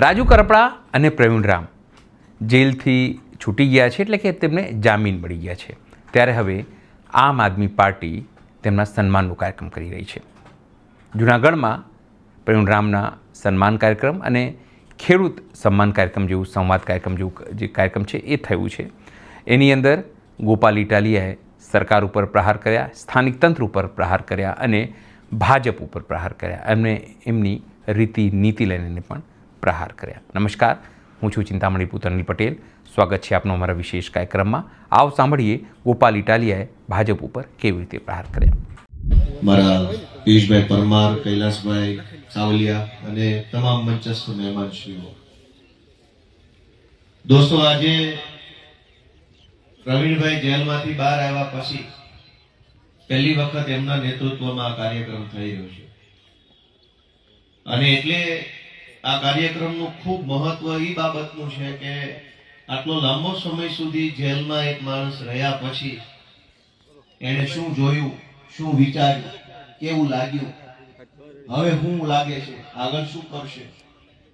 રાજુ કરપડા અને પ્રવીણ રામ જેલથી છૂટી ગયા છે, એટલે કે તેમને જામીન મળી ગયા છે. ત્યારે હવે આમ આદમી પાર્ટી તેમના સન્માનનો કાર્યક્રમ કરી રહી છે. જૂનાગઢમાં પ્રવીણ રામના સન્માન કાર્યક્રમ અને ખેડૂત સન્માન કાર્યક્રમ જેવું સંવાદ કાર્યક્રમ જેવું જે કાર્યક્રમ છે એ થયું છે. એની અંદર ગોપાલ ઇટાલિયાએ સરકાર ઉપર પ્રહાર કર્યા, સ્થાનિક તંત્ર ઉપર પ્રહાર કર્યા અને ભાજપ ઉપર પ્રહાર કર્યા. એમને એમની રીતિ નીતિ લઈને પણ પ્રહાર કર્યા. નમસ્કાર, હું છું ચિંતામણી પુત્ર અનિલ પટેલ. સ્વાગત છે આપનો અમારા વિશેષ કાર્યક્રમમાં. આવો સાંભળીએ ગોપાલ ઇટાલિયાએ ભાજપ ઉપર કેવી રીતે પ્રહાર કર્યા. મારા પિયુષભાઈ પરમાર, કૈલાસભાઈ સાવલિયા અને તમામ મંચસ્થ મહેમાનશ્રીઓ, દોસ્તો, આજે પ્રવીણભાઈ જેલમાંથી બહાર આવ્યા પછી પહેલી વખત એમના નેતૃત્વમાં આ કાર્યક્રમ થઈ રહ્યો છે અને એટલે આ કાર્યક્રમનું ખૂબ મહત્વ એ બાબતનું છે કે આટલો લાંબો સમય સુધી જેલમાં એક માણસ રહ્યા પછી એને શું જોયું, શું વિચાર્યું, કેવું લાગ્યું, હવે શું લાગે છે, આગળ શું કરશે,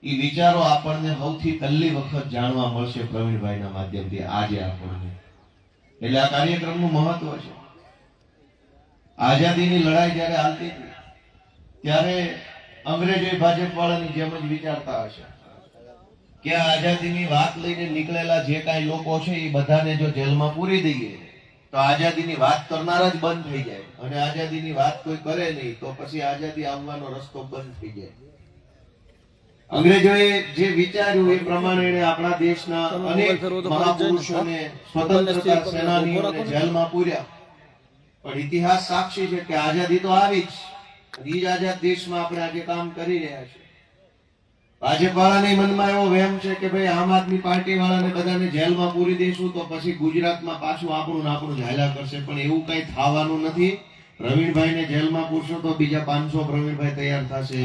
એ વિચારો આપણને સૌથી પહેલી વખત જાણવા મળશે પ્રવીણભાઈના માધ્યમથી આજે આપણને. એટલે આ કાર્યક્રમનું મહત્વ છે. આઝાદીની લડાઈ જયારે હાલતી હતી ત્યારે અંગ્રેજો ભાજપ વાળાની જેમ જ વિચારતા હશે કે આઝાદીની વાત લઈને નીકળેલા જે કાંઈ લોકો છે એ બધાને જો જેલમાં પૂરી દઈએ તો આઝાદીની વાત કરનારા જ બંધ થઈ જાય, અને આઝાદીની વાત કોઈ કરે નહીં તો પછી આઝાદી આવવાનો રસ્તો બંધ થઈ જાય. અંગ્રેજોએ જે વિચાર્યું એ પ્રમાણે આપણા દેશના અનેક મહાપુરુષોને, સ્વતંત્રતા સેનાનીઓને જેલમાં પૂર્યા. પણ ઇતિહાસ સાક્ષી છે કે આઝાદી તો આવી જ, એ જ આઝાદ દેશમાં આપણે આજે કામ કરી રહ્યા છીએ. ભાજપ વાળાને મનમાં એવો વહેમ છે કે ભાઈ આમ આદમી પાર્ટી વાળાને બધાને જેલમાં પૂરી દઈશું તો પછી ગુજરાતમાં પાછું આપણું જ હાલ્યા કરશે. પણ એવું કઈ થવાનું નથી. પ્રવીણભાઈને જેલમાં પૂરશો તો બીજા 500 પ્રવીણભાઈ તૈયાર થશે,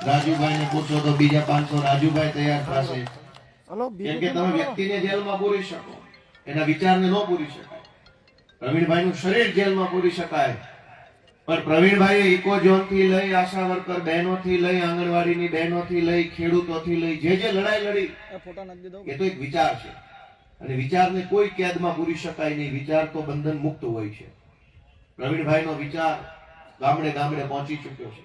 રાજુભાઈને પૂરશો તો બીજા 500 રાજુભાઈ તૈયાર થશે. કેમ કે તમે વ્યક્તિને જેલમાં પૂરી શકો, એના વિચારને ન પૂરી શકાય. પ્રવીણભાઈનું શરીર જેલમાં પૂરી શકાય, પણ પ્રવીણભાઈએ ઇકોઝોન થી લઈ, આશા વર્કર બહેનો થી લઈ, આંગણવાડીની બહેનો થી લઈ, ખેડૂતો થી લઈ જે લડાઈ લડી એ તો એક વિચાર છે, અને વિચારને કોઈ કેદમાં પૂરી શકાય નહીં. વિચાર તો બંધન મુક્ત હોય છે. પ્રવીણભાઈનો વિચાર ગામડે ગામડે પહોંચી ચુક્યો છે.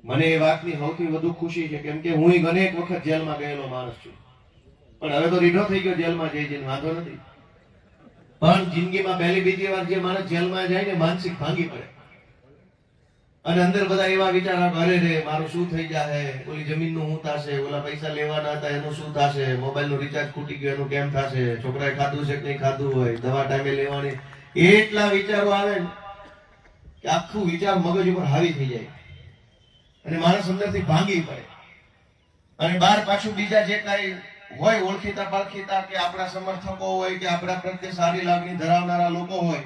મને એ વાતની સૌથી વધુ ખુશી છે, કેમ કે હું અનેક વખત જેલમાં ગયેલો માણસ છું, પણ હવે તો રીઢો થઈ ગયો જેલમાં જઈને, વાંધો નથી. પણ જિંદગીમાં પહેલી બીજી વાર જે માણસ જેલમાં જાય ને માનસિક ભાંગી પડે, અને અંદર બધા એવા વિચાર કરે રે મારું શું થઈ જશે, ઓલી જમીનનું શું થશે, ઓલા પૈસા લેવાના હતા એનું શું થશે, મોબાઈલનું રિચાર્જ ખૂટી ગયું એનું કેમ થશે, છોકરાએ ખાધું છે કે નહીં ખાધું હોય, દવા ટાઈમે લેવાની, એટલા વિચારો આવે ને કે આખું વિચાર મગજ ઉપર હાવી થઈ જાય અને માણસ અંદરથી ભાંગી પડે. અને બહાર પાછું બીજા જે કાંઈ હોય, ઓળખીતા પાળખીતા કે આપણા સમર્થકો હોય કે આપણા પ્રત્યે સારી લાગણી ધરાવનારા લોકો હોય,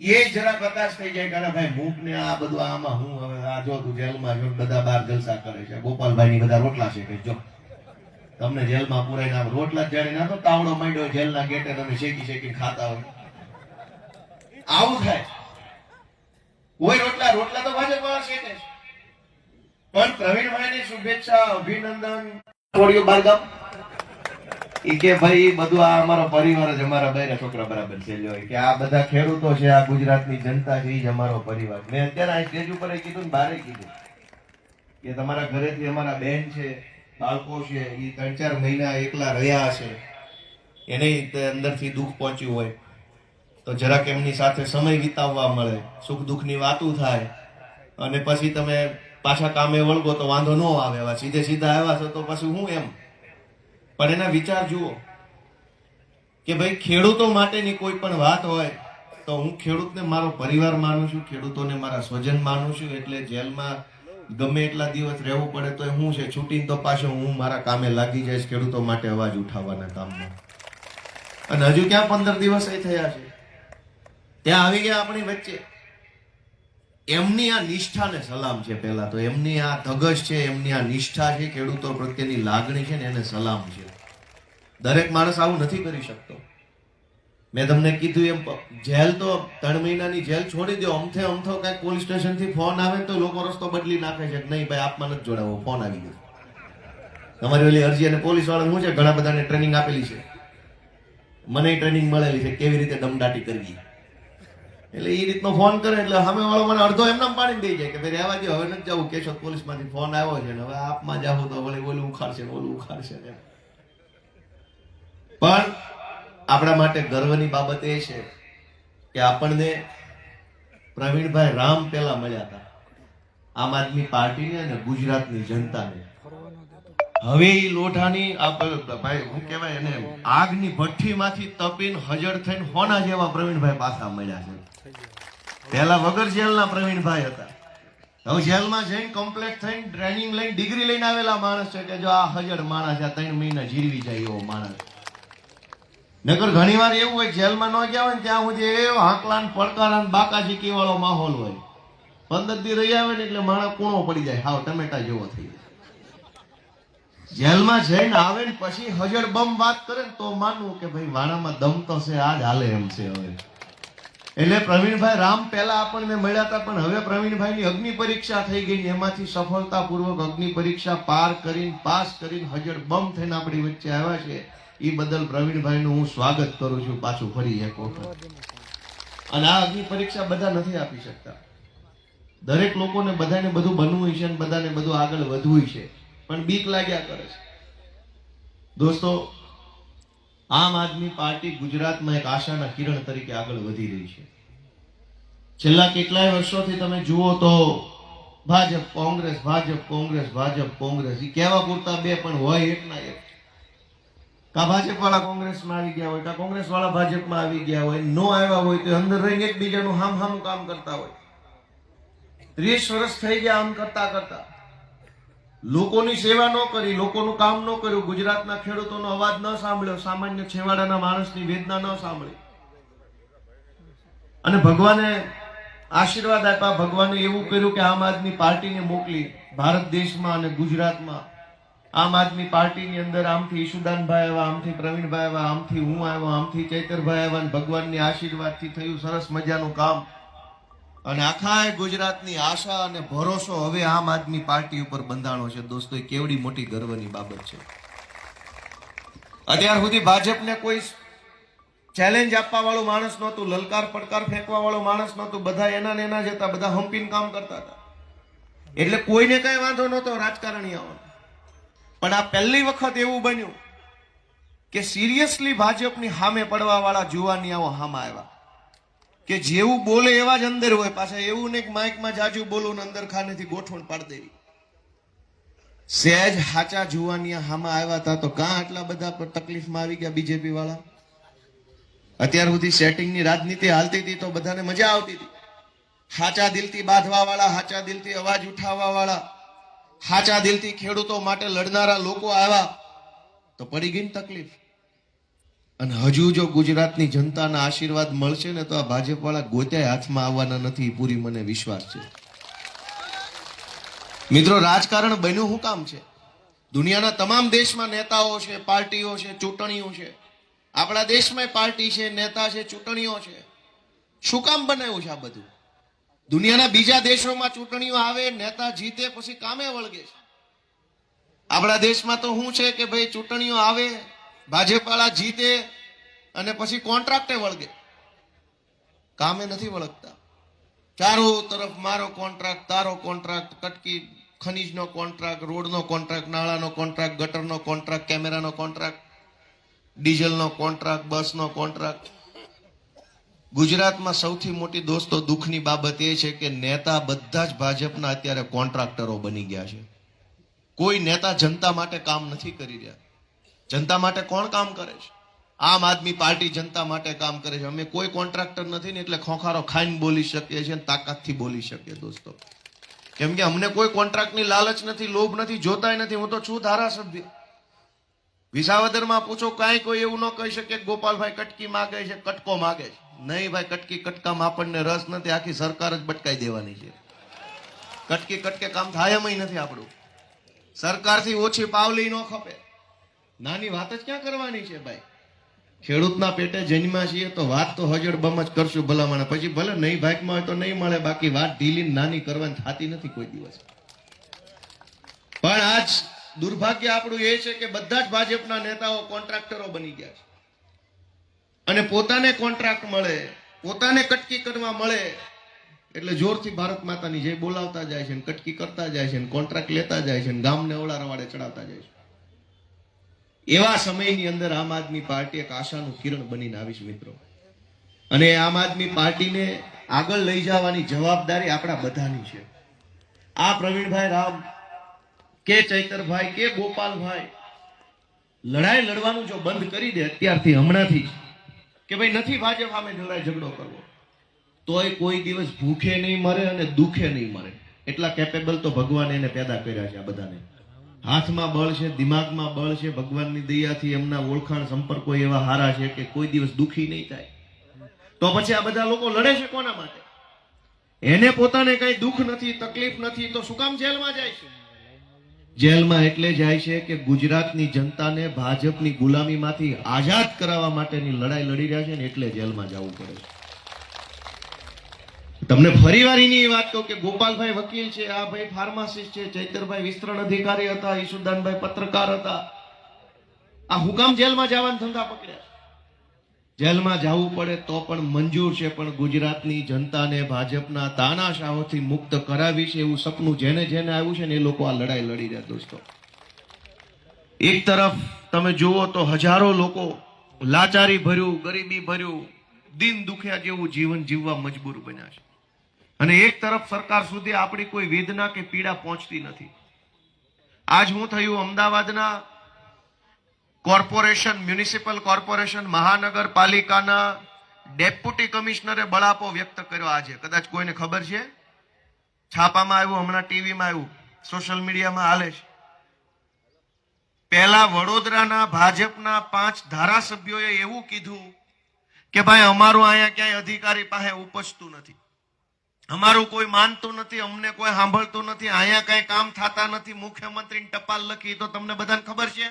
એ જરા પ્રકાશ થઈ જાય કે ભાઈ મૂક ને આ બધું આમાં હું હવે આ જો તું જેલમાં જો બધા બહાર જલસા કરે છે, ગોપાલભાઈ ની બધા રોટલા છે કે જો તમને જેલમાં પુરાઈને આમ રોટલા જાણે ના તો તાવડો માંડ્યો જેલના ગેટે તમે શેકી શેકી ખાતા હોય, આવું થાય. કોઈ રોટલા તો ભાજપ વાળા શેકે છે, પણ પ્રવીણભાઈની શુભેચ્છા, અભિનંદન, છોડ્યું બારગામ ઈ કે ભાઈ બધું આ અમારો પરિવાર જ, અમારા બેના છોકરા બરાબર છે, કે આ બધા ખેડૂતો છે, આ ગુજરાતની જનતા છે, એ જ અમારો પરિવાર. મેં અત્યારે આ સ્ટેજ ઉપર કીધું ને બહાર કીધું કે તમારા ઘરેથી અમારા બેન છે, બાળકો છે, એ 3-4 મહિના એકલા રહ્યા છે, એને અંદરથી દુઃખ પહોંચ્યું હોય તો જરાક એમની સાથે સમય વિતાવવા મળે, સુખ દુઃખની વાતો થાય, અને પછી તમે પાછા કામે વળગો તો વાંધો ન આવે. એવા સીધા આવ્યા છો તો પછી હું એમ. પણ એના વિચાર જુઓ કે ભાઈ ખેડૂતો માટેની કોઈ પણ વાત હોય તો હું ખેડૂતને મારો પરિવાર માનું છું, ખેડૂતોને મારા સ્વજન માનું છું, એટલે જેલમાં ગમે એટલા દિવસ રહેવું પડે તો હું છે છૂટીને તો પાછો હું મારા કામે લાગી જઈશ ખેડૂતો માટે અવાજ ઉઠાવવાના કામમાં. અને હજુ ક્યાં 15 દિવસ થયા છે, ત્યાં આવી ગયા આપણી વચ્ચે. એમની આ નિષ્ઠાને સલામ છે. પહેલા તો એમની આ ધગશ છે, એમની આ નિષ્ઠા છે, ખેડૂતો પ્રત્યેની લાગણી છે ને એને સલામ છે. દરેક માણસ આવું નથી કરી શકતો. મેં તમને કીધું એમ જેલ તો 3 મહિનાની જેલ છોડી દો, અમથો કઈક પોલીસ સ્ટેશન થી ફોન આવે તો લોકો રસ્તો બદલી નાખે છે, નહીં ભાઈ આપમાં નથી જોડાવો, ફોન આવી ગયો. તમારી ઓલી અરજી અને પોલીસ વાળા શું છે, ઘણા બધાને ટ્રેનિંગ આપેલી છે, મને ટ્રેનિંગ મળેલી છે કેવી રીતે દમદાટી કરવી. એટલે એ રીતનો ફોન કરે એટલે સામે વાળો મને અડધો એમનામ પાડી દઈ જાય કે ભાઈ રહેવા દો, હવે નથી જવું, કેશોદ પોલીસ માંથી ફોન આવ્યો છે ને હવે આપમાં જાવું તો વળી ઓલું ઉખાડશે ને ઓલું ઉખાડશે ને. પણ આપણા માટે ગર્વની બાબત એ છે કે આપણને પ્રવીણભાઈ રામ પેલા મળ્યા હતા, આમ આદમી પાર્ટીને અને ગુજરાતની જનતાને. હવે એ લોઢાની ભાઈ શું કહેવાય એને, આગની ભઠ્ઠીમાંથી તપીને હજર થઈને હોના જેવા પ્રવીણભાઈ પાછા મળ્યા છે. પહેલા વગર જેલના પ્રવીણભાઈ હતા, હવે જેલમાં જઈને કમ્પ્લીટ થઈને ટ્રેનિંગ લઈને ડિગ્રી લઈને આવેલા માણસ છે કે જો આ હજર માણસ આ 3 મહિના જીરવી જાય એવો માણસ. નકર ઘણી વાર એવું હોય જેલમાં ન ગયા હોય ને ત્યાં સુધી એ હાંકલાન પડકારાન બાકાજીકી વાળો માહોલ હોય. 15 દી રહી આવે ને એટલે માણસ કૂણો પડી જાય, હાવ ટમેટા જેવો થઈ જાય. જેલમાં જઈને આવે ને પછી હજર બમ વાત કરે ને તો માનવું કે ભાઈ વાણામાં દમ તો છે, આ જ હાલે એમ છે. હવે એટલે પ્રવીણભાઈ રામ પહેલા આપણને મળ્યા હતા, પણ હવે પ્રવીણભાઈની અગ્નિ પરીક્ષા થઈ ગઈ, એમાંથી સફળતાપૂર્વક અગ્નિ પરીક્ષા પાર કરીને પાસ કરીને હજર બમ થઈને આપણી વચ્ચે આવ્યા છે. એ બદલ પ્રવીણભાઈનું હું સ્વાગત કરું છું પાછું ફરી એક વખત. અને આ અગ્નિ પરીક્ષા બધા નથી આપી શકતા, દરેક લોકોને બધાને બધું બનવું છે અને બધાને બધું આગળ વધવું છે, પણ બીક લાગ્યા કરે છે. દોસ્તો, આમ આદમી પાર્ટી ગુજરાતમાં એક આશાના કિરણ તરીકે આગળ વધી રહી છે. છેલ્લા કેટલાય વર્ષોથી તમે જુઓ તો ભાજપ કોંગ્રેસ, ભાજપ કોંગ્રેસ, ભાજપ કોંગ્રેસ, એ કહેવા પૂરતા બે પણ હોય એક ના એક. કા ભાજપ વાળા કોંગ્રેસમાં આવી ગયા હોય, કા કોંગ્રેસ વાળા ભાજપમાં આવી ગયા હોય, નો આવ્યા હોય તો અંદર રહીને એકબીજાનું હામ કામ કરતા હોય. 30 વર્ષ થઈ ગયા આમ કરતા કરતા, લોકોની સેવા ન કરી, લોકોનું કામ ન કર્યું, ગુજરાતના ખેડૂતોનો અવાજ ન સાંભળ્યો, સામાન્ય છેવાડાના માણસની વેદના ન સાંભળી. અને ભગવાને આશીર્વાદ આપ્યા, ભગવાને એવું કર્યું કે આમ આદમી પાર્ટીને મોકલી ભારત દેશમાં અને ગુજરાતમાં. આમ આદમી પાર્ટીની અંદર આમથી ઈશુદાનભાઈ આવ્યા, આમથી પ્રવીણભાઈ આવ્યા, આમથી હું આવ્યો, આમથી ચૈતરભાઈ આવ્યા, અને ભગવાનની આશીર્વાદથી થયું સરસ મજાનું કામ. અને આખા ગુજરાતની આશા અને ભરોસો હવે આમ આદમી પાર્ટી ઉપર બંધાણો છે. દોસ્તો, એ કેવડી મોટી ગર્વની બાબત છે. અત્યાર સુધી ભાજપને કોઈ ચેલેન્જ આપવા વાળો માણસ નહોતું, લલકાર પડકાર ફેંકવા વાળો માણસ નહોતું, બધા એના ને એના જ હતા, બધા હંપીને કામ કરતા હતા, એટલે કોઈને કઈ વાંધો નહોતો રાજકારણીઓનો. પણ આ પહેલી વખત એવું બન્યું કે સિરિયસલી ભાજપની સામે પડવા વાળા જુવાનિયાઓ હામાં આવ્યા, કે જેવું બોલે એવા જ અંદર હોય. પાછા એવું નહીં કે માઇકમાં જાજુ બોલું ને અંદર ખાનેથી ગોઠવણ પાડી દેવી. સહેજ હાચા જુવાનિયા હામાં આવ્યા હતા તો કાં આટલા બધા તકલીફમાં આવી ગયા બીજેપી વાળા. અત્યાર સુધી સેટિંગની રાજનીતિ હાલતી હતી તો બધાને મજા આવતી હતી. હાચા દિલથી બાંધવા વાળા, હાચા દિલથી અવાજ ઉઠાવવા વાળા, હાચા દિલથી ખેડૂતો માટે લડનારા લોકો આવ્યા તો પડી ગઈ તકલીફ. અને હજુ જો ગુજરાતની જનતાના આશીર્વાદ મળશે ને તો આ ભાજપ વાળા ગોત્યા હાથમાં આવવાના નથી, પૂરી મને વિશ્વાસ છે. મિત્રો, રાજકારણ બન્યું શું કામ છે? દુનિયાના તમામ દેશમાં નેતાઓ છે, પાર્ટીઓ છે, ચૂંટણીઓ છે. આપણા દેશમાં પાર્ટી છે, નેતા છે, ચૂંટણીઓ છે. શું કામ બનાવ્યું છે આ બધું? દુનિયાના બીજા દેશોમાં ચૂંટણીઓ આવે, નેતા જીતે, પછી કામે વળગે છે. આપણા દેશમાં તો શું છે કે ભાઈ ચૂંટણીઓ આવે, ભાજપ વાળા જીતે અને પછી કોન્ટ્રાક્ટે વળગે, કામે નથી વળગતા. ચારો તરફ મારો કોન્ટ્રાક્ટ, તારો કોન્ટ્રાક્ટ, કટકી ખનીજનો કોન્ટ્રાક્ટ, રોડનો કોન્ટ્રાક્ટ, નાળાનો કોન્ટ્રાક્ટ, ગટરનો કોન્ટ્રાક્ટ, કેમેરાનો કોન્ટ્રાક્ટ, ડીઝલનો કોન્ટ્રાક્ટ, બસનો કોન્ટ્રાક્ટ. ગુજરાતમાં સૌથી મોટી દોસ્તો દુઃખની બાબત એ છે કે નેતા બધા જ ભાજપના અત્યારે કોન્ટ્રાક્ટરો બની ગયા છે. કોઈ નેતા જનતા માટે કામ નથી કરી રહ્યા. જનતા માટે કોણ કામ કરે છે? આમ આદમી પાર્ટી જનતા માટે કામ કરે છે. અમે કોઈ કોન્ટ્રાક્ટર નથી ને એટલે ખોખારો ખાઈને બોલી શકીએ છીએ, તાકાતથી બોલી શકીએ દોસ્તો. કેમ કે અમને કોઈ કોન્ટ્રાક્ટની લાલચ નથી, લોભ નથી, જોતાય નથી. હું તો છું ધારાસભ્ય. વિસાવદરમાં પૂછો, કાંઈ કોઈ એવું ન કહી શકે ગોપાલભાઈ કટકી માગે છે, કટકો માગે છે. નહીં ભાઈ, કટકી કટકામાં આપણને રસ નથી, આખી સરકાર જ બટકાઈ દેવાની છે. કટકી કટકે કામ થાય એમ નથી આપણું. સરકારથી ઓછી પાવલી ન ખપે. નાની વાત જ ક્યાં કરવાની છે ભાઈ? ખેડૂતના પેટે જન્મ્યા છીએ તો વાત તો હજડ બમ જ કરશું ભલામણ. પછી ભલે નહીં ભાગમાં હોય તો નહીં મળે, બાકી વાત ઢીલી નાની કરવાની થતી નથી કોઈ દિવસ. પણ આજ દુર્ભાગ્ય આપણું એ છે કે બધા જ ભાજપના નેતાઓ કોન્ટ્રાક્ટરો બની ગયા છે અને પોતાને કોન્ટ્રાક્ટ મળે, પોતાને કટકી કરવા મળે એટલે જોરથી ભારત માતાની જય બોલાવતા જાય છે, કટકી કરતા જાય છે, કોન્ટ્રાક્ટ લેતા જાય છે, ગામને ઓળા રવાડે ચડાવતા જાય છે. એવા સમયની અંદર આમ આદમી પાર્ટી એક આશાનું કિરણ બનીને આવી છે મિત્રો. અને આમ આદમી પાર્ટીને આગળ લઈ જવાની જવાબદારી આપણા બધાની છે. આ પ્રવીણભાઈ રામ કે ચૈતરભાઈ કે ગોપાલભાઈ લડાઈ લડવાનું જો બંધ કરી દે અત્યારથી, હમણાંથી કે ભાઈ નથી ભાજપ સામે લડાઈ ઝઘડો કરવો, તોય કોઈ દિવસ ભૂખે નહીં મરે અને દુખે નહીં મરે. એટલા કેપેબલ તો ભગવાને એને પેદા કર્યા છે. આ બધાને હાથમાં બળ છે, દિમાગમાં બળ છે, ભગવાનની દયાથી એમના ઓળખાણ સંપર્કો એવા હારા છે કે કોઈ દિવસ દુખી નહીં થાય. તો પછી આ બધા લોકો લડે છે કોના માટે? એને પોતાને કઈ દુઃખ નથી, તકલીફ નથી, તો શું કામ જેલમાં જાય છે? જેલમાં એટલે જાય છે કે ગુજરાતની જનતાને ભાજપની ગુલામીમાંથી આઝાદ કરાવવા માટેની લડાઈ લડી રહ્યા છે ને એટલે જેલમાં જવું પડે છે. તમને ફરીવાર એની વાત કહું કે ગોપાલભાઈ વકીલ છે, આ ભાઈ ફાર્માસિસ્ટ છે, ચૈતરભાઈ વિસ્તરણ અધિકારી હતા, ઈશુદાનભાઈ પત્રકાર હતા. આ હુકામ જેલમાં જવાના ધંધા પકડ્યા? જેલમાં જવું પડે તો પણ મંજૂર છે, પણ ગુજરાતની જનતાને ભાજપના તાનાશાહોથી મુક્ત કરાવી છે એવું સપનું જેને જેને આવ્યું છે ને એ લોકો આ લડાઈ લડી રહ્યા. દોસ્તો, એક તરફ તમે જુઓ તો હજારો લોકો લાચારી ભર્યું, ગરીબી ભર્યું, દિન દુખ્યા જેવું જીવન જીવવા મજબૂર બન્યા છે, અને એક તરફ સરકાર સુધી આપણી કોઈ વેદના કે પીડા પહોંચતી નથી. આજ હું થયું અમદાવાદના કોર્પોરેશન, મ્યુનિસિપલ કોર્પોરેશન, મહાનગરપાલિકાના ડેપ્યુટી કમિશનરે બળાપો વ્યક્ત કર્યો. આજે કદાચ કોઈને ખબર છે, છાપામાં આવ્યું, હમણાં ટીવીમાં આવ્યું, સોશિયલ મીડિયામાં હાલે છે. પહેલા વડોદરાના ભાજપના 5 ધારાસભ્યોએ એવું કીધું કે ભાઈ અમારું અહીંયા ક્યાંય અધિકારી પાસે ઉપજતું નથી, અમારું કોઈ માનતું નથી, અમને કોઈ સાંભળતું નથી, અહીંયા કઈ કામ થતા નથી, મુખ્યમંત્રીને ટપાલ લખી. તો તમને બધાને ખબર છે,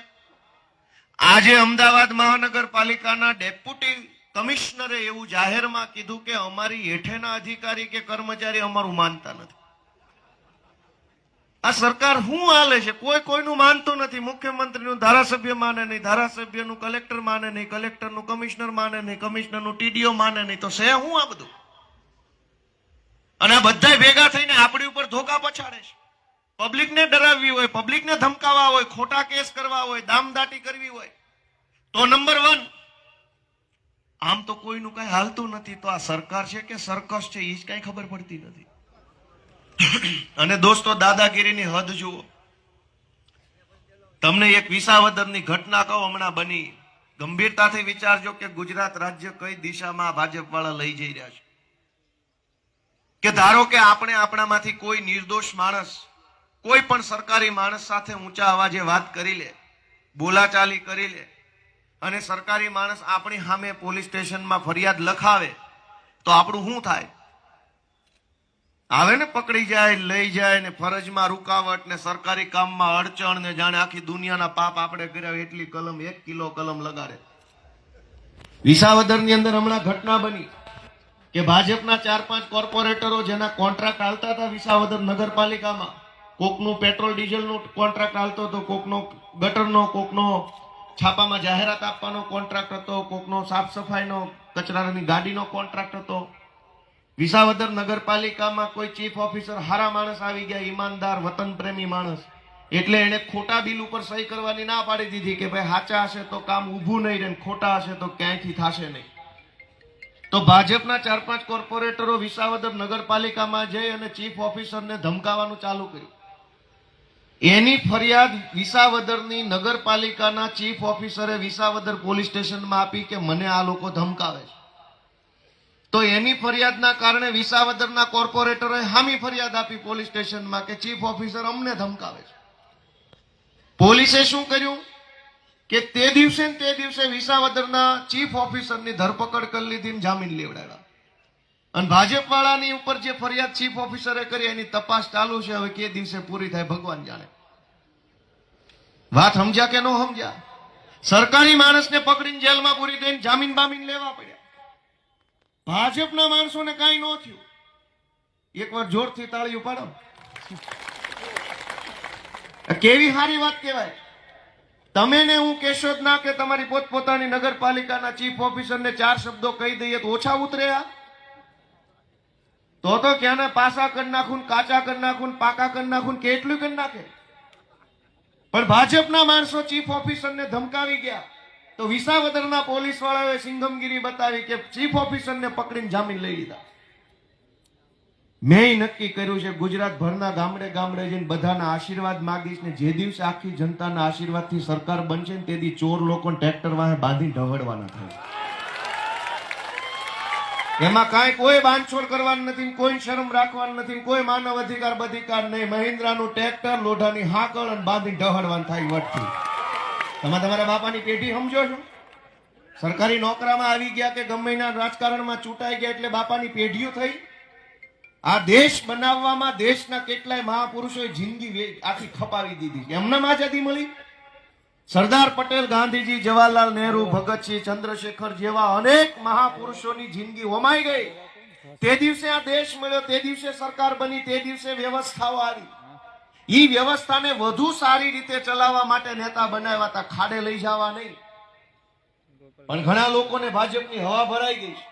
આજે અમદાવાદ મહાનગરપાલિકાના ડેપ્યુટી કમિશનરે એવું જાહેરમાં કીધું કે અમારી હેઠેના અધિકારી કે કર્મચારી અમારું માનતા નથી. આ સરકાર શું હાલે છે? કોઈ કોઈનું માનતું નથી. મુખ્યમંત્રીનું ધારાસભ્ય માને નહીં, ધારાસભ્યનું કલેક્ટર માને નહીં, કલેક્ટરનું કમિશનર માને નહીં, કમિશનરનું ટીડીઓ માને નહીં. તો છે શું આ બધું? અને આ બધા ભેગા થઈને આપણી ઉપર ધોકા પછાડે છે. પબ્લિકને ડરાવવી હોય, પબ્લિકને ધમકાવવા હોય, ખોટા કેસ કરવા હોય, દામદાટી કરવી હોય તો નંબર 1 આમ તો કોઈનું કઈ હાલતું નથી. તો આ સરકાર છે કે સર્કસ છે એ જ કઈ ખબર પડતી નથી. અને દોસ્તો, દાદાગીરીની હદ જુઓ. તમને એક વિસાવદરની ઘટના કહું, હમણાં બની. ગંભીરતાથી વિચારજો કે ગુજરાત રાજ્ય કઈ દિશામાં ભાજપ વાળા લઈ જઈ રહ્યા છે. કે ધારો કે આપણે આપણામાંથી કોઈ નિર્દોષ માણસ કોઈ પણ સરકારી માણસ સાથે ઊંચા અવાજે વાત કરી લે, બોલાચાલી કરી લે, અને સરકારી માણસ આપણી સામે પોલીસ સ્ટેશનમાં ફરિયાદ લખાવે તો આપણું શું થાય? આવે ને, પકડી જાય, લઈ જાય ને ફરજમાં રૂકાવટ ને સરકારી કામમાં અડચણ ને જાણે આખી દુનિયાના પાપ આપણે કર્યા એટલી કલમ, 1 કિલો કલમ લગાડે. વિસાવદરની અંદર હમણાં ઘટના બની કે ભાજપના 4-5 કોર્પોરેટરો જેના કોન્ટ્રાક્ટ હાલતા હતા વિસાવદર નગરપાલિકામાં, કોકનું પેટ્રોલ ડીઝલનું કોન્ટ્રાક્ટ હાલતો હતો, કોકનો ગટરનો, કોકનો છાપામાં જાહેરાત આપવાનો કોન્ટ્રાક્ટ હતો, કોકનો સાફ સફાઈનો કચરાની ગાડીનો કોન્ટ્રાક્ટ હતો. વિસાવદર નગરપાલિકામાં કોઈ ચીફ ઓફિસર હારા માણસ આવી ગયા, ઈમાનદાર, વતન પ્રેમી માણસ, એટલે એને ખોટા બિલ ઉપર સહી કરવાની ના પાડી દીધી કે ભાઈ સાચા હશે તો કામ ઊભું નહીં રહે, ખોટા હશે તો ક્યાંયથી થશે નહીં. તો ભાજપના 4-5 કોર્પોરેટરો વિસાવદર નગરપાલિકામાં જઈ અને ચીફ ઓફિસરને ધમકાવવાનું ચાલુ કર્યું. એની ફરિયાદ વિસાવદરની નગરપાલિકાના ચીફ ઓફિસરે વિસાવદર પોલીસ સ્ટેશનમાં આપી કે મને આ લોકો ધમકાવે છે. તો એની ફરિયાદના કારણે વિસાવદરના કોર્પોરેટરોએ હામી ફરિયાદ આપી પોલીસ સ્ટેશનમાં કે ચીફ ઓફિસર અમને ધમકાવે છે. પોલીસે શું કર્યું કે તે દિવસે વિસાવદરના ચીફ ઓફિસરની ધરપકડ કરી લીધી, જામીન લેવડાવ્યા. અને ભાજપ વાળાની ઉપર જે ફરિયાદ ચીફ ઓફિસરે કરી એની તપાસ ચાલુ છે. હવે કે દિવસે પૂરી થાય ભગવાન જાણે. વાત સમજ્યા કે ન સમજ્યા? સરકારી માણસને પકડીને જેલમાં પૂરી દઈને જામીન બામીન લેવા પડ્યા. ભાજપના માણસોને કઈ ન થયું. એકવાર જોરથી તાળીઓ પાડો. કેવી સારી વાત કહેવાય. તમે ને હું કેશોદ ના કે તમારી પોતપોતાની નગરપાલિકાના ચીફ ઓફિસરને 4 શબ્દો કહી દઈએ તો ઓછા ઉતરે આ? તો ક્યાંને પાસા કરી નાખું, કાચા કરી નાખું, પાકા કરી નાખું, કેટલું કરી નાખે. પણ ભાજપના માણસો ચીફ ઓફિસરને ધમકાવી ગયા તો વિસાવદરના પોલીસ વાળાઓએ સિંઘમગીરી બતાવી કે ચીફ ઓફિસરને પકડીને જામીન લઈ લીધા. મેં નક્કી કર્યું છે ગુજરાત ભરના ગામડે ગામડે જઈને બધાના આશીર્વાદ માગીશ ને જે દિવસે આખી જનતાના આશીર્વાદથી સરકાર બનશે ને તે દી ચોર લોકોને ટ્રેક્ટર વાહે બાંધી ઢવડવાના થાય. એમાં કાંઈ કોઈ બાંધછોડ કરવાનું નથી, કોઈ શરમ રાખવાનું નથી, કોઈ માનવ અધિકાર બધિકાર નહીં. મહિન્દ્રાનું ટ્રેક્ટર લોઢાની હાકળ અને બાંધી ઢહડવાનું થાય વટથી. તમે તમારા બાપાની પેઢી સમજો છો? સરકારી નોકરામાં આવી ગયા કે ગમે એના રાજકારણમાં ચૂંટાઈ ગયા એટલે બાપાની પેઢીઓ થઈ. આ દેશ બનાવવામાં દેશના કેટલાય મહાપુરુષોએ જિંદગી આખી ખપાવી દીધી. એમનામાં આઝાદી મળી. સરદાર પટેલ, ગાંધીજી, જવાહરલાલ નહેરુ, ભગતસિંહ, ચંદ્રશેખર જેવા અનેક મહાપુરુષોની જિંદગી હોમાઈ ગઈ. તે દિવસે આ દેશ મળ્યો, તે દિવસે સરકાર બની, તે દિવસે વ્યવસ્થાઓ આવી. ઈ વ્યવસ્થાને વધુ સારી રીતે ચલાવવા માટે નેતા બનાવ્યા હતા, ખાડે લઈ જવા નહીં. પણ ઘણા લોકોને ભાજપની હવા ભરાઈ ગઈ છે.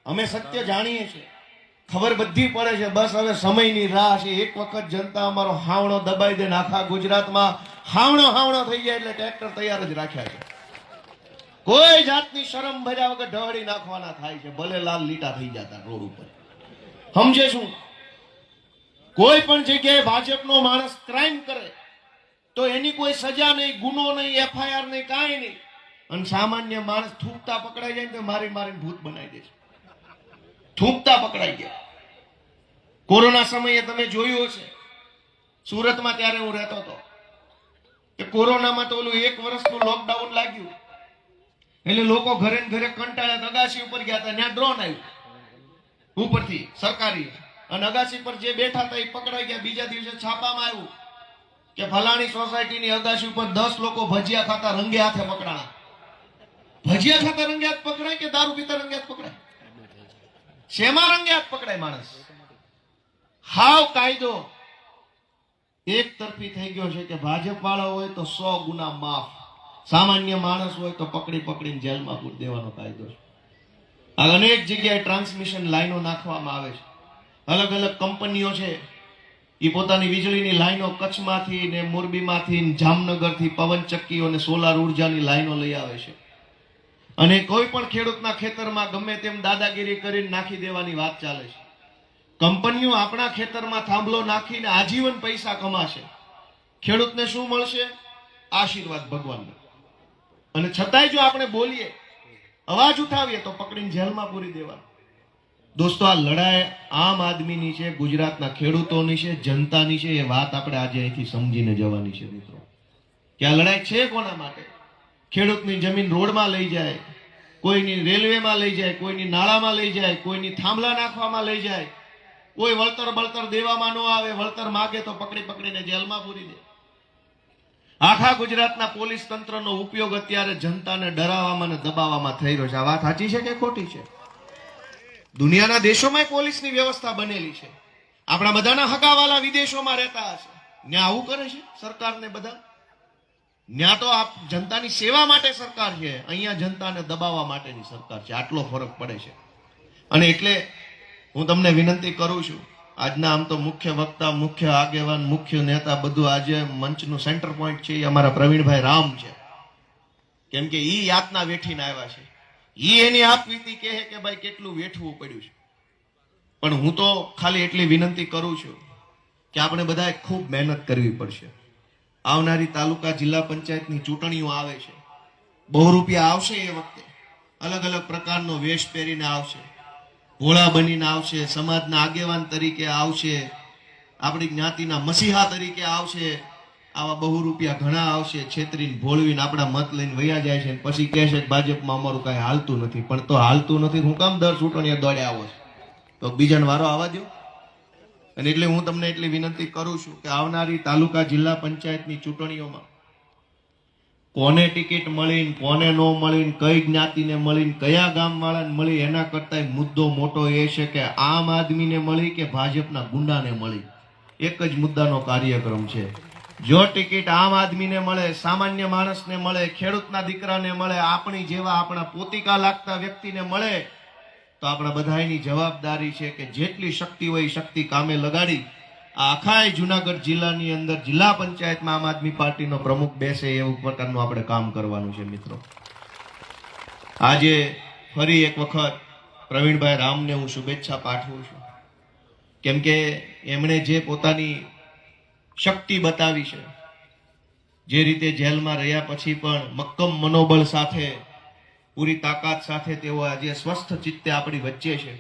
અમે સત્ય જાણીએ છીએ, ખબર બધી પડે છે. બસ હવે સમયની રાહ છે. એક વખત જનતા અમારો હાવણો દબાઈ દે, આખા ગુજરાતમાં હાવણો થઈ જાય એટલે ટ્રેક્ટર તૈયાર જ રાખ્યા છે. કોઈ જાતની શરમ ભર્યા વગર ઢવડી નાખવાના થાય છે. ભલે લાલ લીટા થઈ જતા રોડ ઉપર. સમજે શું? કોઈ પણ જગ્યાએ ભાજપનો માણસ ક્રાઇમ કરે તો એની કોઈ સજા નહીં, ગુનો નહીં, એફઆઈઆર નહીં, કાંઈ નહીં. અને સામાન્ય માણસ થૂકતા પકડાઈ જાય તો મારીને ભૂત બનાવી દે છે. થૂકતા પકડાઈ ગયા. કોરોના સમયે તમે જોયું હશે, સુરતમાં ત્યારે હું રહેતો હતો કે કોરોનામાં તો ઓલું 1 વર્ષનું લોકડાઉન લાગ્યું એટલે લોકો ઘરે ને ઘરે કંટાળ્યા, અગાસી ઉપર ગયા હતા. ત્યાં ડ્રોન આવ્યું ઉપરથી સરકારી, અને અગાસી પર જે બેઠા હતા એ પકડાઈ ગયા. બીજા દિવસે છાપામાં આવ્યું કે ફલાણી સોસાયટીની અગાસી ઉપર 10 લોકો ભજીયા ખાતા રંગે હાથે પકડાણા. ભજીયા ખાતા રંગે હાથ પકડાય કે દારૂ પીતા રંગે હાથ પકડાય? શેમાં રંગે હાથ પકડાય માણસ? હાવ કાયદો એક તરફી થઈ ગયો છે કે ભાજપ વાળા હોય તો 100 ગુના માફ, સામાન્ય માણસ હોય તો પકડીને જેલમાં પૂરી દેવાનો કાયદો છે. આ અનેક જગ્યાએ ટ્રાન્સમિશન લાઈનો નાખવામાં આવે છે. અલગ અલગ કંપનીઓ છે એ પોતાની વીજળીની લાઈનો કચ્છમાંથી ને મોરબીમાંથી ને જામનગરથી પવનચક્કીઓ અને સોલાર ઉર્જાની લાઈનો લઈ આવે છે. અને કોઈ પણ ખેડૂતના ખેતરમાં ગમે તેમ દાદાગીરી કરીને નાખી દેવાની વાત ચાલે છે. કંપનીઓ આપણા ખેતરમાં થાંભલો નાખીને આજીવન પૈસા કમાશે. ખેડૂતને શું મળશે? આશીર્વાદ ભગવાનનો. અને છતાંય જો આપણે બોલીએ, અવાજ ઉઠાવીએ તો પકડીને જેલમાં પૂરી દેવા. દોસ્તો, આ લડાઈ આમ આદમીની છે, ગુજરાતના ખેડૂતોની છે, જનતાની છે. એ વાત આપણે આજે અહીંથી સમજીને જવાની છે મિત્રો, કે આ લડાઈ છે કોના માટે? ખેડૂતની જમીન રોડમાં લઈ જાય, કોઈની રેલવેમાં લઈ જાય, કોઈની નાળામાં લઈ જાય, કોઈની થાંભલા નાખવામાં લઈ જાય. કોઈ વળતર બળતર દેવામાં ન આવે, વળતર માગે તો પકડીને જેલમાં પૂરી દે. આખા ગુજરાતના પોલીસ તંત્રનો ઉપયોગ અત્યારે જનતાને ડરાવવામાં અને દબાવવામાં થઈ રહ્યો છે. આ વાત સાચી છે કે ખોટી છે? દુનિયાના દેશોમાં પોલીસની વ્યવસ્થા બનેલી છે. આપણા બધાના હગાવાલા વિદેશોમાં રહેતા હશે, ત્યાં આવું કરે છે સરકારને બધા? ત્યાં તો આ જનતાની સેવા માટે સરકાર છે, અહીંયા જનતાને દબાવવા માટેની સરકાર છે. આટલો ફરક પડે છે. અને એટલે હું તમને વિનંતી કરું છું, આજના આમ તો મુખ્ય વક્તા, મુખ્ય આગેવાન, મુખ્ય નેતા બધું આજે મંચનું સેન્ટર પોઈન્ટ છે એ અમારા પ્રવીણભાઈ રામ છે. કેમ કે ઈ યાતના વેઠીને આવ્યા છે. ઈ એની આપવીતી કહે કે ભાઈ કેટલું વેઠવું પડ્યું છે. પણ હું તો ખાલી એટલી વિનંતી કરું છું કે આપણે બધાએ ખૂબ મહેનત કરવી પડશે. આવનારી તાલુકા જિલ્લા પંચાયતની ચૂંટણીઓ આવે છે. બહુરૂપિયા આવશે. એ વખતે અલગ અલગ પ્રકારનો વેશ પહેરીને આવશે, ભોળા બનીને આવશે, સમાજના આગેવાન તરીકે આવશે, આપણી જ્ઞાતિના મસીહા તરીકે આવશે. આવા બહુરૂપિયા ઘણા આવશે, છેતરીને ભોળવીને આપણા મત લઈને વયા જાય છે. પછી કહે છે કે ભાજપમાં અમારું કાંઈ હાલતું નથી. પણ તો હાલતું નથી, હું કામ દર ચૂંટણીએ દોડે આવો છો? તો બીજાનો વારો આવવા દો. અને એટલે હું તમને એટલી વિનંતી કરું છું કે આવનારી તાલુકા જિલ્લા પંચાયતની ચૂંટણીઓમાં કોને ટિકિટ મળીને, કોને ન મળીને, કઈ જ્ઞાતિને મળીને, કયા ગામવાળાને મળી, એના કરતા મુદ્દો મોટો એ છે કે આમ આદમીને મળી કે ભાજપના ગુંડાને મળી. એક જ મુદ્દાનો કાર્યક્રમ છે જો ટિકિટ આમ આદમીને મળે, સામાન્ય માણસને મળે, ખેડૂતના દીકરાને મળે, આપણી જેવા આપણા પોતિકા લાગતા વ્યક્તિને મળે, તો આપણા બધાની જવાબદારી છે કે જેટલી શક્તિ હોય એ શક્તિ કામે લગાડી આ આખા જુનાગઢ જિલ્લાની અંદર જિલ્લા પંચાયતમાં આમ આદમી પાર્ટીનો પ્રમુખ બેસે એવું પ્રકારનું આપણે કામ કરવાનું છે મિત્રો. આજે ફરી એક વખત પ્રવીણભાઈ રામને હું શુભેચ્છા પાઠવું છું, કેમ કે એમણે જે પોતાની શક્તિ બતાવી છે, જે રીતે જેલમાં રહ્યા પછી પણ મક્કમ મનોબળ સાથે, પૂરી તાકાત સાથે તેઓ આજે સ્વસ્થ ચિત્તે આપણી વચ્ચે છે.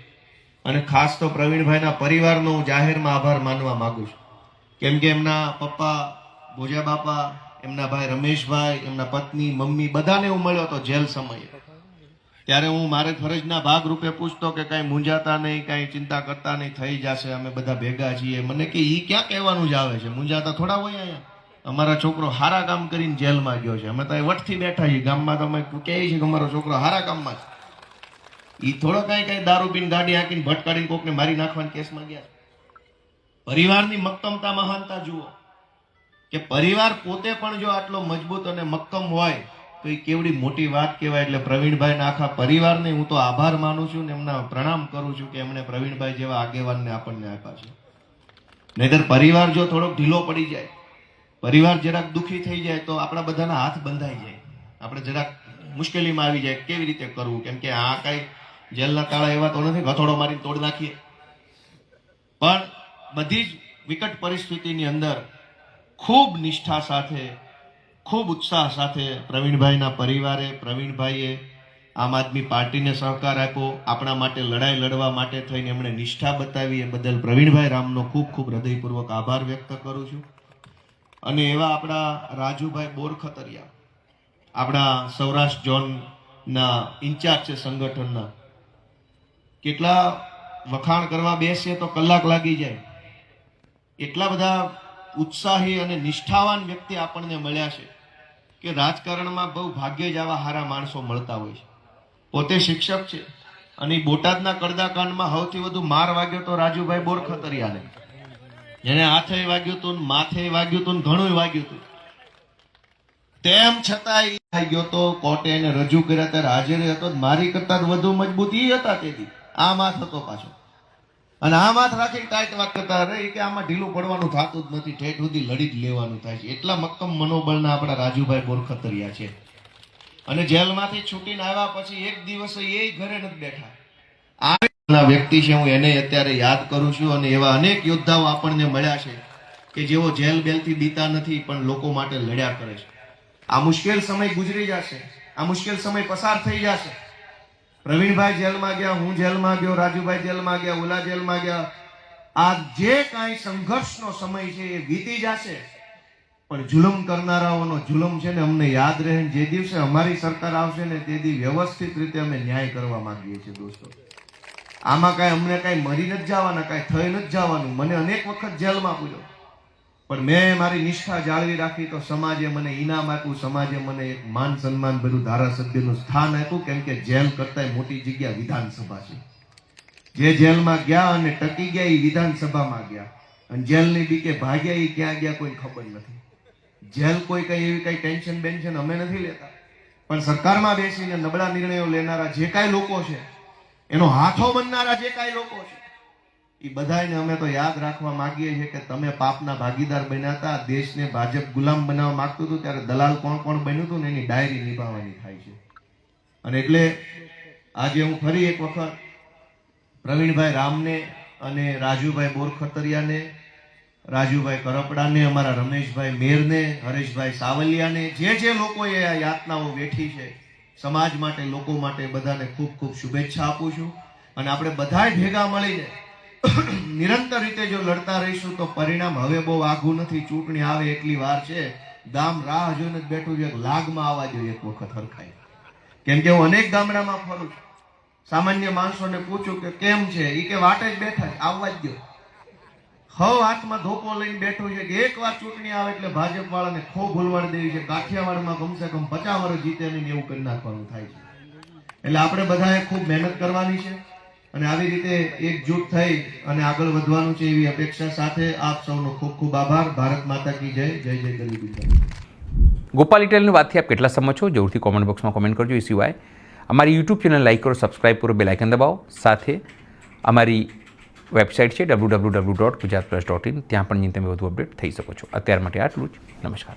અને ખાસ તો પ્રવીણભાઈના પરિવારનો હું જાહેરમાં આભાર માનવા માંગુ છું, કેમ કે એમના પપ્પા ભોજા બાપા, એમના ભાઈ રમેશભાઈ, એમના પત્ની, મમ્મી બધાને હું મળ્યો હતો જેલ સમયે. ત્યારે હું મારે ફરજના ભાગ રૂપે પૂછતો કે કાંઈ મૂંઝાતા નહીં, કાંઈ ચિંતા કરતા નહીં, થઈ જશે, અમે બધા ભેગા છીએ. મને કે ઈ ક્યાં કહેવાનું જ આવે છે, મૂંઝાતા થોડા હોય અહીંયા. અમારા છોકરો હારા કામ કરીને જેલમાં ગયો છે, અમે તો વટથી બેઠા છીએ ગામમાં, તો અમે કહીએ છીએ કે અમારો છોકરો હારા કામમાં છે. ઈ થોડો કાંઈ દારૂ પીને ગાડી હાંકીને ભટકાડીને કોકને મારી નાખવાના કેસમાં ગયા. પરિવારની મક્કમતા, મહાનતા જુઓ કે પરિવાર પોતે પણ જો આટલો મજબૂત અને મક્કમ હોય તો એ કેવડી મોટી વાત કહેવાય. એટલે પ્રવીણભાઈના આખા પરિવારને હું તો આભાર માનું છું ને એમના પ્રણામ કરું છું કે એમણે પ્રવીણભાઈ જેવા આગેવાનને આપણને આપ્યા છે. નહીતર પરિવાર જો થોડોક ઢીલો પડી જાય, પરિવાર જરાક દુઃખી થઈ જાય તો આપણા બધાના હાથ બંધાઈ જાય, આપણે જરાક મુશ્કેલીમાં આવી જાય કેવી રીતે કરવું. કેમ કે આ કઈ જેલના તાળા એવા તો નથી હથોડો મારીને તોડ નાખીએ, પણ બધી જ વિકટ પરિસ્થિતિની અંદર ખૂબ નિષ્ઠા સાથે, ખૂબ ઉત્સાહ સાથે પ્રવીણભાઈના પરિવારે, પ્રવીણભાઈએ આમ આદમી પાર્ટીને સહકાર આપ્યો, આપણા માટે લડાઈ લડવા માટે થઈને એમણે નિષ્ઠા બતાવી. એ બદલ પ્રવીણભાઈ રામનો ખૂબ ખૂબ હૃદયપૂર્વક આભાર વ્યક્ત કરું છું. અને એવા આપણા રાજુભાઈ બોરખતરિયા, આપણા સૌરાષ્ટ્ર ઝોનના ઇન્ચાર્જ છે સંગઠનના, કેટલા વખાણ કરવા બેસીએ તો કલાક લાગી જાય. એટલા બધા ઉત્સાહી અને નિષ્ઠાવાન વ્યક્તિ આપણને મળ્યા છે કે રાજકારણમાં બહુ ભાગ્યે જ આવા સારા માણસો મળતા હોય છે. પોતે શિક્ષક છે અને બોટાદના કડદાકાંડમાં સૌથી વધુ માર વાગ્યો તો રાજુભાઈ બોરખતરિયાને. જેને હાથે વાગ્યું હતું, માથે વાગ્યું હતું, ઘણું વાગ્યું હતું, તેમ છતાં એ થઈ ગયો તો કોર્ટે એને રજૂ કર્યા ત્યારે હાજર હતો. મારી કરતા વધુ મજબૂત એ હતા તેથી આ માથ હતો પાછો, અને આ માથ રાખી ટાઈટ વાત કરતા રહે કે આમાં ઢીલું પડવાનું થતું જ નથી, ઠેઠ સુધી લડી જ લેવાનું થાય છે. એટલા મક્કમ મનોબળના આપણા રાજુભાઈ બોરખતરિયા છે. અને જેલમાંથી છૂટીને આવ્યા પછી એક દિવસ એ ઘરે નથી બેઠા. આ વ્યક્તિ છે, હું એને અત્યારે યાદ કરું છું. અને એવા અનેક યોદ્ધાઓ આપણને મળ્યા છે કે જેઓ જેલ બેલથી બીતા નથી પણ લોકો માટે લડ્યા કરે છે. આ મુશ્કેલ સમય ગુજરી જશે, આ મુશ્કેલ સમય પસાર થઈ જશે. પ્રવીણભાઈ જેલમાં ગયા, હું જેલમાં ગયો, રાજુભાઈ જેલમાં ગયા, ઓલા જેલમાં ગયા. આ જે કાંઈ સંઘર્ષનો સમય છે એ વીતી જશે, પણ જુલમ કરનારાઓનો જુલમ છે ને અમને યાદ રહે. જે દિવસે અમારી સરકાર આવશે ને તે દી વ્યવસ્થિત રીતે અમે ન્યાય કરવા માંગીએ છીએ દોસ્તો. આમાં કાંઈ અમને કાંઈ મરી નથી જવાના, કાંઈ થઈ નથી જવાનું. મને અનેક વખત જેલમાં પૂર્યો, પણ મેં મારી નિષ્ઠા જાળવી રાખી તો સમાજે મને ઇનામ આપ્યું, સમાજે મને એક માન સન્માન ભર્યું ધારાસભ્યનું સ્થાન આપ્યું. કેમ કે જેલ કરતાંય મોટી જગ્યા વિધાનસભા છે. જે જેલમાં ગયા અને ટકી ગયા એ વિધાનસભામાં ગયા, અને જેલની બીકે ભાગ્યા એ ક્યાં ગયા કોઈ ખબર નથી. જેલ કોઈ કઈ એવી કઈ ટેન્શન બેન્શન અમે નથી લેતા, પણ સરકારમાં બેસીને નબળા નિર્ણયો લેનારા જે કાંઈ લોકો છે, એનો હાથો બનનારા જે કાંઈ લોકો છે, એ બધાને અમે તો યાદ રાખવા માંગીએ છીએ કે તમે પાપના ભાગીદાર બન્યા હતા. દેશને ભાજપ ગુલામ બનાવવા માંગતું હતું ત્યારે દલાલ કોણ કોણ બન્યું હતું ને એની ડાયરી નિભાવવાની થાય છે. અને એટલે આજે હું ફરી એક વખત પ્રવીણભાઈ રામને અને રાજુભાઈ બોરખતરિયાને, રાજુભાઈ કરપડાને, અમારા રમેશભાઈ મેરને, હરેશભાઈ સાવલિયાને, જે લોકોએ આ યાતનાઓ વેઠી છે સમાજ માટે, લોકો માટે, બધાને ખૂબ ખૂબ શુભેચ્છા આપું છું. અને આપણે બધાય ભેગા મળીને નિરંતર રીતે જો લડતા રહીશું તો પરિણામ હવે બહુ આઘું નથી. ચૂંટણી આવે એટલી વાર છે, ગામ રાહ જોઈને જ બેઠું છે. લાગમાં આવવા જોઈએ એક વખત હરખાઈ. કેમ કે હું અનેક ગામડામાં ફરું છું, સામાન્ય માણસોને પૂછું કે કેમ છે, એ કે વાટે જ બેઠા છે, આવવા જ દો. હાથમાં ધોકો લઈને બેઠું છે કે એક વાર ચૂંટણી આવે એટલે ભાજપ વાળાને ખો ભૂલવાડી દેવી છે, કાઠિયાવાડમાં કમસે કમ 50 વર્ષ જીતે નહીં એવું કરી નાખવાનું થાય છે. એટલે આપણે બધાએ ખૂબ મહેનત કરવાની છે. અને આવી રીતે એકજૂટ થઈ અને આગળ વધવાનું છે એવી અપેક્ષા સાથે આપ સૌનો ખૂબ ખૂબ આભાર. ભારત માતા કી જય. જય જય ગરીબી. ગોપાલ ઇટાલિયનની વાતથી આપ કેટલા સમજ છો જરૂરથી કોમેન્ટ બોક્સમાં કોમેન્ટ કરજો. એ સિવાય અમારી યુટ્યુબ ચેનલ લાઈક કરો, સબસ્ક્રાઈબ કરો, બેલ આઇકન દબાવો. સાથે અમારી વેબસાઇટ છે www.gujaratplus.in, ત્યાં પણ જઈને તમે વધુ અપડેટ થઈ શકો છો. અત્યાર માટે આટલું જ. નમસ્કાર.